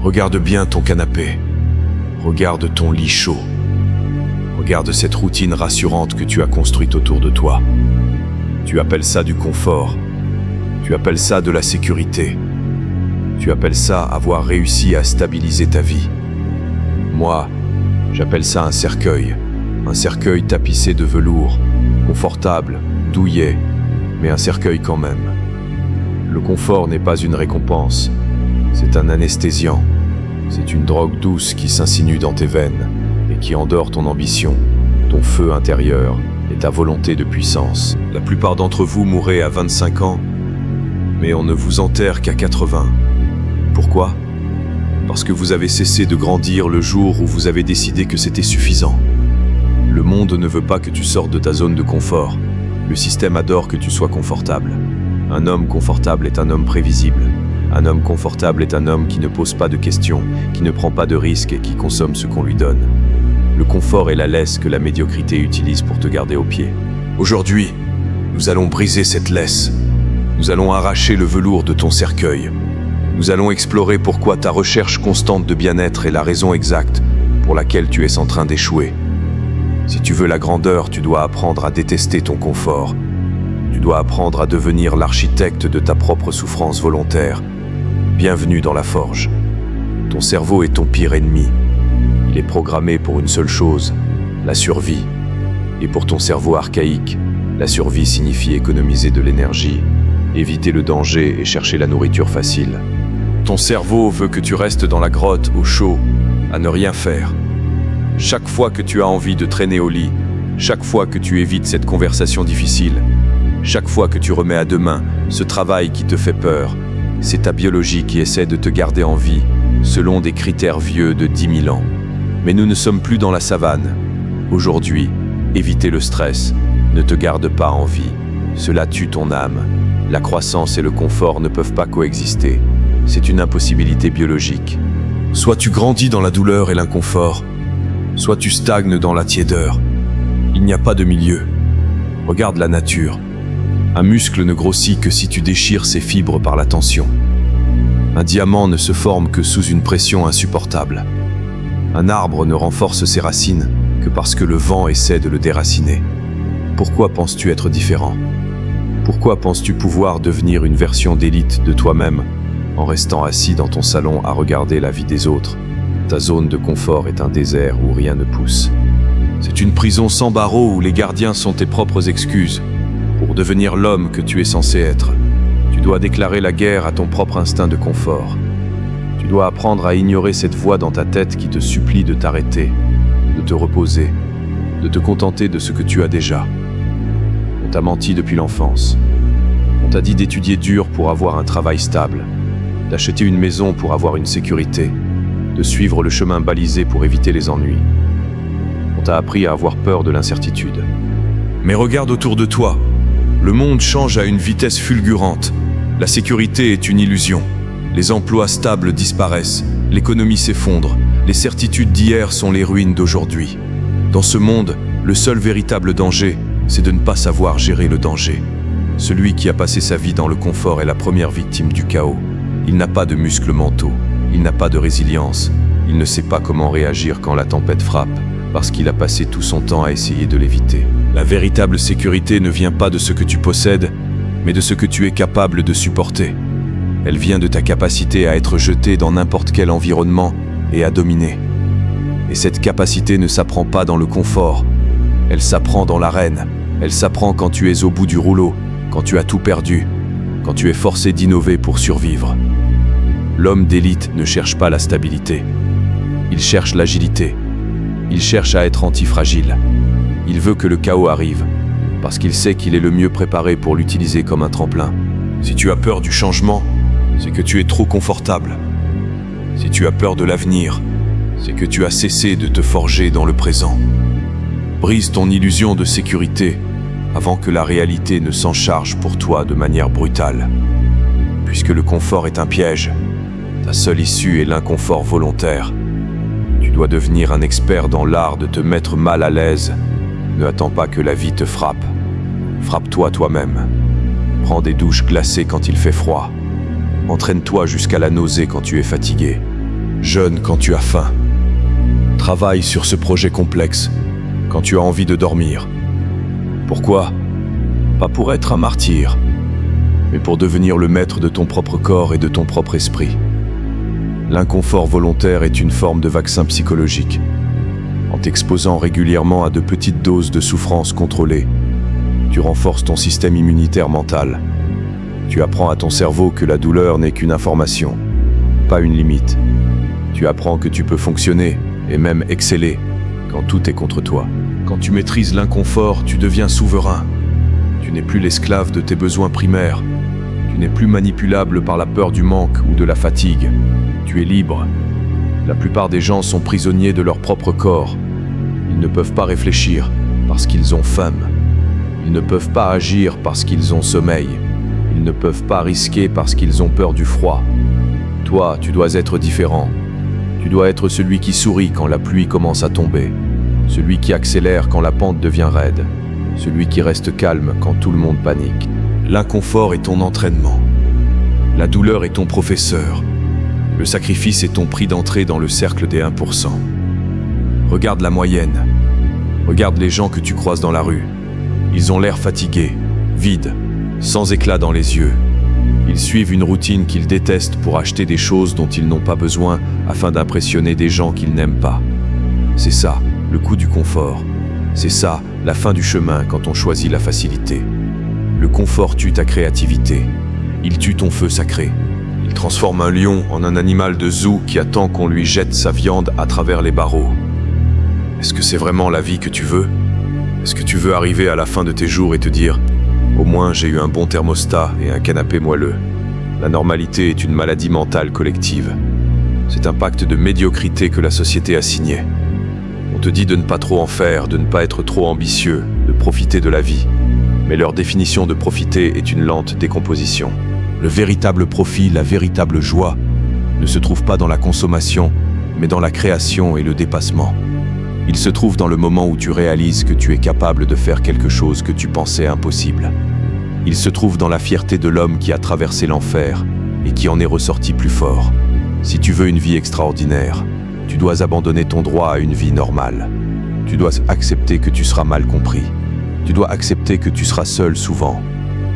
Regarde bien ton canapé. Regarde ton lit chaud. Regarde cette routine rassurante que tu as construite autour de toi. Tu appelles ça du confort. Tu appelles ça de la sécurité. Tu appelles ça avoir réussi à stabiliser ta vie. Moi, j'appelle ça un cercueil tapissé de velours, confortable, douillet, mais un cercueil quand même. Le confort n'est pas une récompense, c'est un anesthésiant. C'est une drogue douce qui s'insinue dans tes veines et qui endort ton ambition, ton feu intérieur et ta volonté de puissance. La plupart d'entre vous mourrez à 25 ans, mais on ne vous enterre qu'à 80. Pourquoi ? Parce que vous avez cessé de grandir le jour où vous avez décidé que c'était suffisant. Le monde ne veut pas que tu sortes de ta zone de confort. Le système adore que tu sois confortable. Un homme confortable est un homme prévisible. Un homme confortable est un homme qui ne pose pas de questions, qui ne prend pas de risques et qui consomme ce qu'on lui donne. Le confort est la laisse que la médiocrité utilise pour te garder au pied. Aujourd'hui, nous allons briser cette laisse. Nous allons arracher le velours de ton cercueil. Nous allons explorer pourquoi ta recherche constante de bien-être est la raison exacte pour laquelle tu es en train d'échouer. Si tu veux la grandeur, tu dois apprendre à détester ton confort. Tu dois apprendre à devenir l'architecte de ta propre souffrance volontaire. Bienvenue dans la forge. Ton cerveau est ton pire ennemi. Il est programmé pour une seule chose, la survie. Et pour ton cerveau archaïque, la survie signifie économiser de l'énergie, éviter le danger et chercher la nourriture facile. Ton cerveau veut que tu restes dans la grotte, au chaud, à ne rien faire. Chaque fois que tu as envie de traîner au lit, chaque fois que tu évites cette conversation difficile, chaque fois que tu remets à demain ce travail qui te fait peur, c'est ta biologie qui essaie de te garder en vie, selon des critères vieux de 10 000 ans. Mais nous ne sommes plus dans la savane. Aujourd'hui, éviter le stress ne te garde pas en vie. Cela tue ton âme. La croissance et le confort ne peuvent pas coexister. C'est une impossibilité biologique. Soit tu grandis dans la douleur et l'inconfort, soit tu stagnes dans la tiédeur. Il n'y a pas de milieu. Regarde la nature. Un muscle ne grossit que si tu déchires ses fibres par la tension. Un diamant ne se forme que sous une pression insupportable. Un arbre ne renforce ses racines que parce que le vent essaie de le déraciner. Pourquoi penses-tu être différent ? Pourquoi penses-tu pouvoir devenir une version d'élite de toi-même en restant assis dans ton salon à regarder la vie des autres ? Ta zone de confort est un désert où rien ne pousse. C'est une prison sans barreaux où les gardiens sont tes propres excuses. Pour devenir l'homme que tu es censé être, tu dois déclarer la guerre à ton propre instinct de confort. Tu dois apprendre à ignorer cette voix dans ta tête qui te supplie de t'arrêter, de te reposer, de te contenter de ce que tu as déjà. On t'a menti depuis l'enfance. On t'a dit d'étudier dur pour avoir un travail stable, d'acheter une maison pour avoir une sécurité, de suivre le chemin balisé pour éviter les ennuis. On t'a appris à avoir peur de l'incertitude. Mais regarde autour de toi. Le monde change à une vitesse fulgurante. La sécurité est une illusion. Les emplois stables disparaissent. L'économie s'effondre. Les certitudes d'hier sont les ruines d'aujourd'hui. Dans ce monde, le seul véritable danger, c'est de ne pas savoir gérer le danger. Celui qui a passé sa vie dans le confort est la première victime du chaos. Il n'a pas de muscles mentaux. Il n'a pas de résilience. Il ne sait pas comment réagir quand la tempête frappe, parce qu'il a passé tout son temps à essayer de l'éviter. La véritable sécurité ne vient pas de ce que tu possèdes, mais de ce que tu es capable de supporter. Elle vient de ta capacité à être jeté dans n'importe quel environnement et à dominer. Et cette capacité ne s'apprend pas dans le confort. Elle s'apprend dans l'arène. Elle s'apprend quand tu es au bout du rouleau, quand tu as tout perdu, quand tu es forcé d'innover pour survivre. L'homme d'élite ne cherche pas la stabilité. Il cherche l'agilité. Il cherche à être antifragile. Il veut que le chaos arrive, parce qu'il sait qu'il est le mieux préparé pour l'utiliser comme un tremplin. Si tu as peur du changement, c'est que tu es trop confortable. Si tu as peur de l'avenir, c'est que tu as cessé de te forger dans le présent. Brise ton illusion de sécurité avant que la réalité ne s'en charge pour toi de manière brutale. Puisque le confort est un piège, ta seule issue est l'inconfort volontaire. Tu dois devenir un expert dans l'art de te mettre mal à l'aise. Ne attends pas que la vie te frappe. Frappe-toi toi-même. Prends des douches glacées quand il fait froid. Entraîne-toi jusqu'à la nausée quand tu es fatigué. Jeûne quand tu as faim. Travaille sur ce projet complexe quand tu as envie de dormir. Pourquoi? Pas pour être un martyr, mais pour devenir le maître de ton propre corps et de ton propre esprit. L'inconfort volontaire est une forme de vaccin psychologique. En t'exposant régulièrement à de petites doses de souffrance contrôlée, tu renforces ton système immunitaire mental. Tu apprends à ton cerveau que la douleur n'est qu'une information, pas une limite. Tu apprends que tu peux fonctionner et même exceller quand tout est contre toi. Quand tu maîtrises l'inconfort, tu deviens souverain. Tu n'es plus l'esclave de tes besoins primaires. Tu n'es plus manipulable par la peur du manque ou de la fatigue. Tu es libre. La plupart des gens sont prisonniers de leur propre corps. Ils ne peuvent pas réfléchir parce qu'ils ont faim. Ils ne peuvent pas agir parce qu'ils ont sommeil. Ils ne peuvent pas risquer parce qu'ils ont peur du froid. Toi, tu dois être différent. Tu dois être celui qui sourit quand la pluie commence à tomber. Celui qui accélère quand la pente devient raide. Celui qui reste calme quand tout le monde panique. L'inconfort est ton entraînement. La douleur est ton professeur. Le sacrifice est ton prix d'entrée dans le cercle des 1%. Regarde la moyenne. Regarde les gens que tu croises dans la rue. Ils ont l'air fatigués, vides, sans éclat dans les yeux. Ils suivent une routine qu'ils détestent pour acheter des choses dont ils n'ont pas besoin afin d'impressionner des gens qu'ils n'aiment pas. C'est ça, le coût du confort. C'est ça, la fin du chemin quand on choisit la facilité. Le confort tue ta créativité. Il tue ton feu sacré. Il transforme un lion en un animal de zoo qui attend qu'on lui jette sa viande à travers les barreaux. Est-ce que c'est vraiment la vie que tu veux? Est-ce que tu veux arriver à la fin de tes jours et te dire « Au moins j'ai eu un bon thermostat et un canapé moelleux ». La normalité est une maladie mentale collective. C'est un pacte de médiocrité que la société a signé. On te dit de ne pas trop en faire, de ne pas être trop ambitieux, de profiter de la vie. Mais leur définition de profiter est une lente décomposition. Le véritable profit, la véritable joie, ne se trouve pas dans la consommation, mais dans la création et le dépassement. Il se trouve dans le moment où tu réalises que tu es capable de faire quelque chose que tu pensais impossible. Il se trouve dans la fierté de l'homme qui a traversé l'enfer et qui en est ressorti plus fort. Si tu veux une vie extraordinaire, tu dois abandonner ton droit à une vie normale. Tu dois accepter que tu seras mal compris. Tu dois accepter que tu seras seul souvent.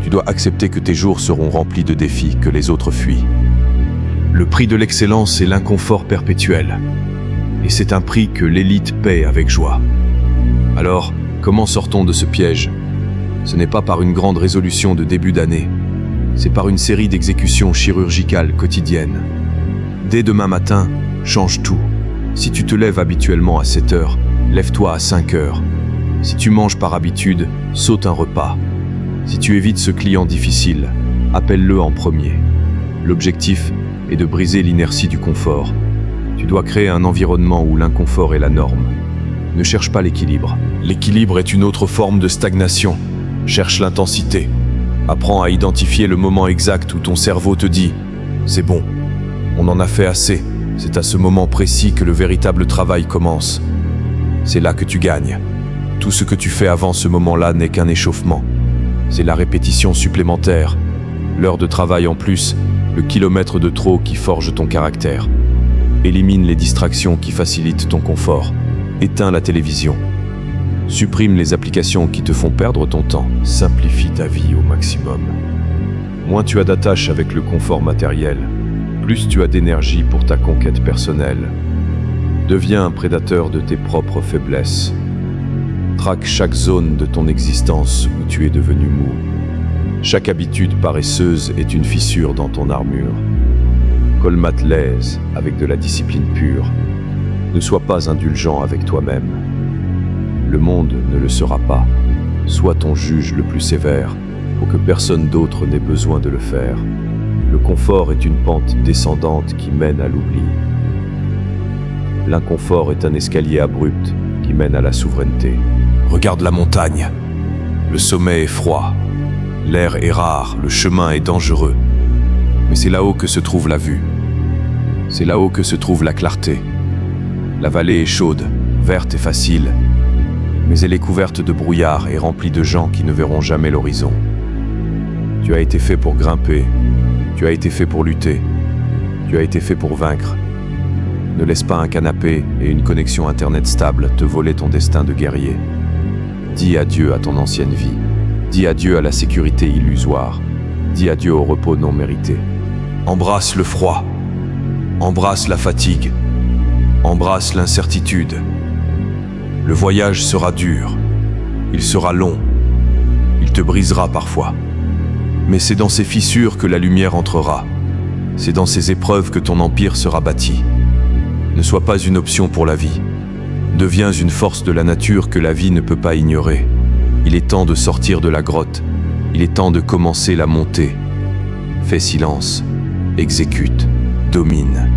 Tu dois accepter que tes jours seront remplis de défis que les autres fuient. Le prix de l'excellence est l'inconfort perpétuel. Et c'est un prix que l'élite paie avec joie. Alors, comment sortons de ce piège? Ce n'est pas par une grande résolution de début d'année. C'est par une série d'exécutions chirurgicales quotidiennes. Dès demain matin, change tout. Si tu te lèves habituellement à 7 heures, lève-toi à 5 heures. Si tu manges par habitude, saute un repas. Si tu évites ce client difficile, appelle-le en premier. L'objectif est de briser l'inertie du confort. Tu dois créer un environnement où l'inconfort est la norme. Ne cherche pas l'équilibre. L'équilibre est une autre forme de stagnation. Cherche l'intensité. Apprends à identifier le moment exact où ton cerveau te dit « C'est bon, on en a fait assez ». C'est à ce moment précis que le véritable travail commence. C'est là que tu gagnes. Tout ce que tu fais avant ce moment-là n'est qu'un échauffement. C'est la répétition supplémentaire, l'heure de travail en plus, le kilomètre de trop qui forge ton caractère. Élimine les distractions qui facilitent ton confort. Éteins la télévision. Supprime les applications qui te font perdre ton temps. Simplifie ta vie au maximum. Moins tu as d'attache avec le confort matériel, plus tu as d'énergie pour ta conquête personnelle. Deviens un prédateur de tes propres faiblesses. Traque chaque zone de ton existence où tu es devenu mou. Chaque habitude paresseuse est une fissure dans ton armure. Colmate l'aise avec de la discipline pure. Ne sois pas indulgent avec toi-même. Le monde ne le sera pas. Sois ton juge le plus sévère pour que personne d'autre n'ait besoin de le faire. Le confort est une pente descendante qui mène à l'oubli. L'inconfort est un escalier abrupt qui mène à la souveraineté. Regarde la montagne. Le sommet est froid. L'air est rare, le chemin est dangereux. Mais c'est là-haut que se trouve la vue. C'est là-haut que se trouve la clarté. La vallée est chaude, verte et facile, mais elle est couverte de brouillard et remplie de gens qui ne verront jamais l'horizon. Tu as été fait pour grimper, tu as été fait pour lutter, tu as été fait pour vaincre. Ne laisse pas un canapé et une connexion Internet stable te voler ton destin de guerrier. Dis adieu à ton ancienne vie. Dis adieu à la sécurité illusoire. Dis adieu au repos non mérité. Embrasse le froid. Embrasse la fatigue. Embrasse l'incertitude. Le voyage sera dur. Il sera long. Il te brisera parfois. Mais c'est dans ces fissures que la lumière entrera. C'est dans ces épreuves que ton empire sera bâti. Ne sois pas une option pour la vie. Deviens une force de la nature que la vie ne peut pas ignorer. Il est temps de sortir de la grotte. Il est temps de commencer la montée. Fais silence. Exécute. Domine.